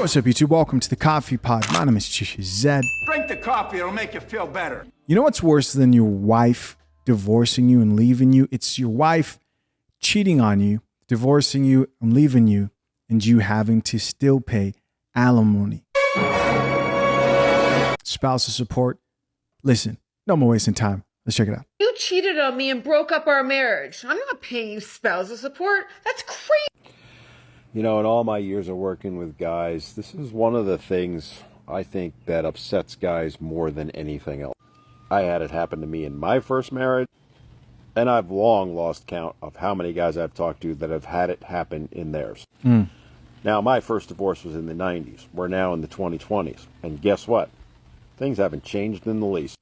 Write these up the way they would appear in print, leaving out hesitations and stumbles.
Yo, what's up, YouTube? Welcome to the Coffee Pod. My name is Zed. Drink the coffee, it'll make you feel better. You know what's worse than your wife divorcing you and leaving you? It's your wife cheating on you, divorcing you and leaving you, and you having to still pay alimony. Spousal support. Listen, no more wasting time. Let's check it out. You cheated on me and broke up our marriage. I'm not paying you spousal support. That's crazy. You know, in all my years of working with guys, this is one of the things I think that upsets guys more than anything else. I had it happen to me in my first marriage, and I've long lost count of how many guys I've talked to that have had it happen in theirs. Now, my first divorce was in the 90s. We're now in the 2020s. And guess what? Things haven't changed in the least.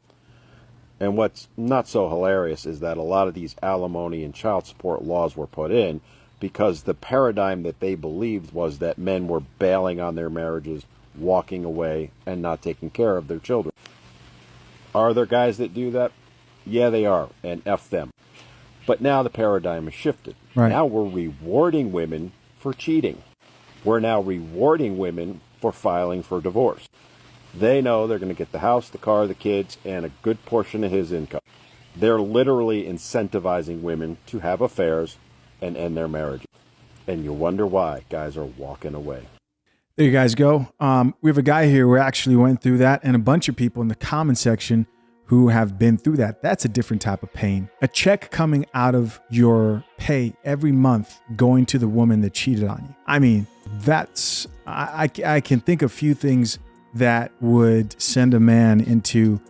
And what's not so hilarious is that a lot of these alimony and child support laws were put in because the paradigm that they believed was that men were bailing on their marriages, walking away, and not taking care of their children. Are there guys that do that? Yeah, they are, and F them. But now the paradigm has shifted. Right. Now we're rewarding women for cheating. We're now rewarding women for filing for divorce. They know they're going to get the house, the car, the kids, and a good portion of his income. They're literally incentivizing women to have affairs and end their marriage. And you wonder why guys are walking away. There you guys go. We have a guy here who actually went through that, and a bunch of people in the comment section who have been through that. That's a different type of pain. A check coming out of your pay every month going to the woman that cheated on you. I mean, that's, I can think of few things that would send a man into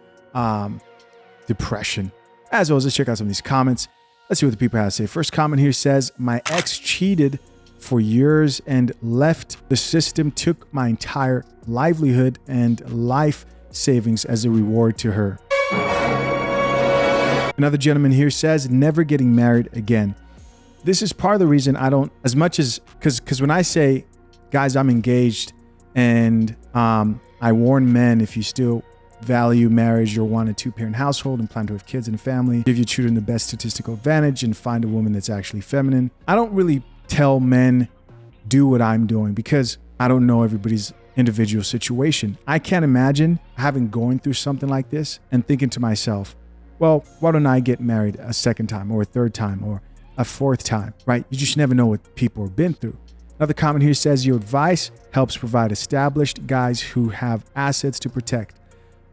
depression. As always, let's check out some of these comments. Let's see what the people have to say. First comment here says, my ex cheated for years and left. The system took my entire livelihood and life savings as a reward to her. Another gentleman here says, never getting married again. This is part of the reason I don't, as much as, because when I say, guys, I'm engaged, and I warn men, if you still value marriage or want a two-parent household and plan to have kids and family, give your children the best statistical advantage and find a woman that's actually feminine. I don't really tell men do what I'm doing because I don't know everybody's individual situation. I can't imagine going through something like this and thinking to myself, well, why don't I get married a second time or a third time or a fourth time, right? You just never know what people have been through. Another comment here says, your advice helps provide established guys who have assets to protect.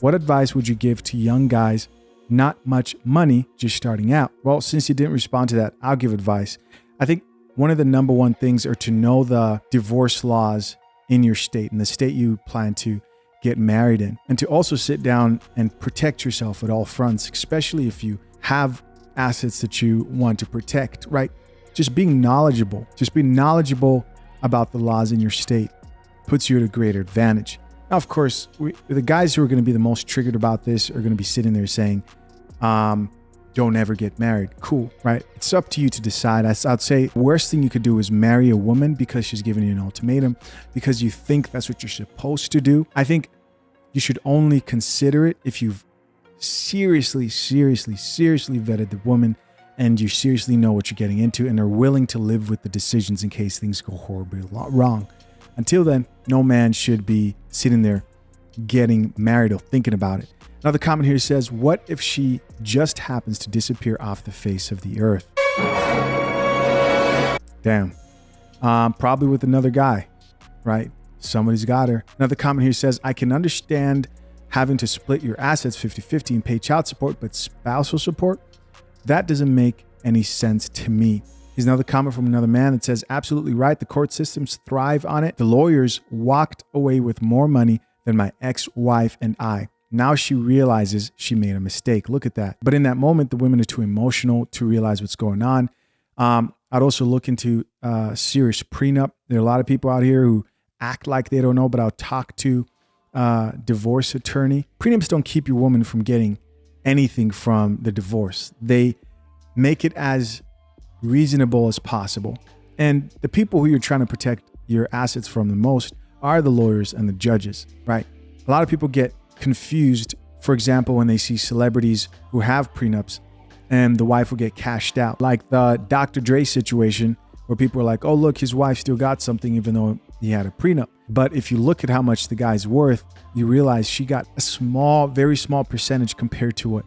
What advice would you give to young guys, not much money, just starting out? Well, since you didn't respond to that, I'll give advice. I think one of the number one things are to know the divorce laws in your state and the state you plan to get married in, and to also sit down and protect yourself at all fronts, especially if you have assets that you want to protect, right? Just being knowledgeable about the laws in your state puts you at a greater advantage. Now, of course, the guys who are going to be the most triggered about this are going to be sitting there saying, don't ever get married. Cool, right? It's up to you to decide. I'd say the worst thing you could do is marry a woman because she's giving you an ultimatum, because you think that's what you're supposed to do. I think you should only consider it if you've seriously vetted the woman and you seriously know what you're getting into and are willing to live with the decisions in case things go horribly wrong. Until then, no man should be sitting there getting married or thinking about it. Another comment here says, what if she just happens to disappear off the face of the earth? Damn. Probably with another guy, right? Somebody's got her. Another comment here says, I can understand having to split your assets 50-50 and pay child support, but spousal support? That doesn't make any sense to me. Here's another comment from another man that says, absolutely right. The court systems thrive on it. The lawyers walked away with more money than my ex-wife and I. Now she realizes she made a mistake. Look at that. But in that moment, the women are too emotional to realize what's going on. I'd also look into a serious prenup. There are a lot of people out here who act like they don't know, but I'll talk to a divorce attorney. Prenups don't keep your woman from getting anything from the divorce. They make it as reasonable as possible. And the people who you're trying to protect your assets from the most are the lawyers and the judges, right? A lot of people get confused, for example, when they see celebrities who have prenups and the wife will get cashed out. Like the Dr. Dre situation where people are like, oh, look, his wife still got something even though he had a prenup. But if you look at how much the guy's worth, you realize she got a small, very small percentage compared to what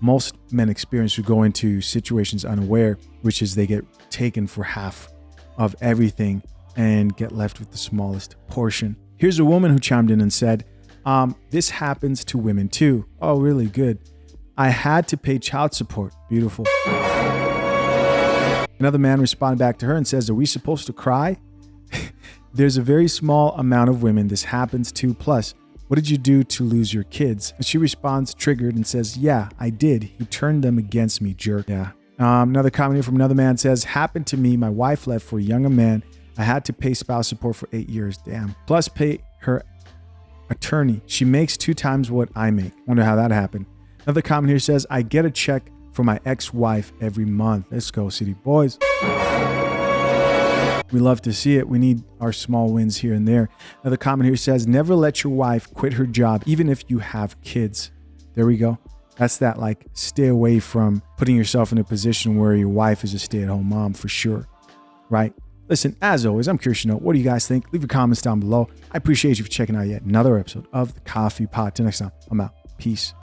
most men experience who go into situations unaware, which is they get taken for half of everything and get left with the smallest portion. Here's a woman who chimed in and said, this happens to women too. Oh, really? Good. I had to pay child support. Beautiful. Another man responded back to her and says, are we supposed to cry? There's a very small amount of women this happens to. Plus, what did you do to lose your kids? And she responds, triggered, and says, yeah, I did. He turned them against me, jerk. Yeah. Another comment here from another man says, happened to me. My wife left for a younger man. I had to pay spouse support for 8 years. Damn. Plus pay her attorney. She makes 2 times what I make. Wonder how that happened. Another comment here says, I get a check for my ex-wife every month. Let's go, City Boys. We love to see it. We need our small wins here and there. Another comment here says, never let your wife quit her job, even if you have kids. There we go. That's that, like, stay away from putting yourself in a position where your wife is a stay-at-home mom for sure, right? Listen, as always, I'm curious to know, what do you guys think? Leave your comments down below. I appreciate you for checking out yet another episode of The Coffee Pot. Till next time, I'm out. Peace.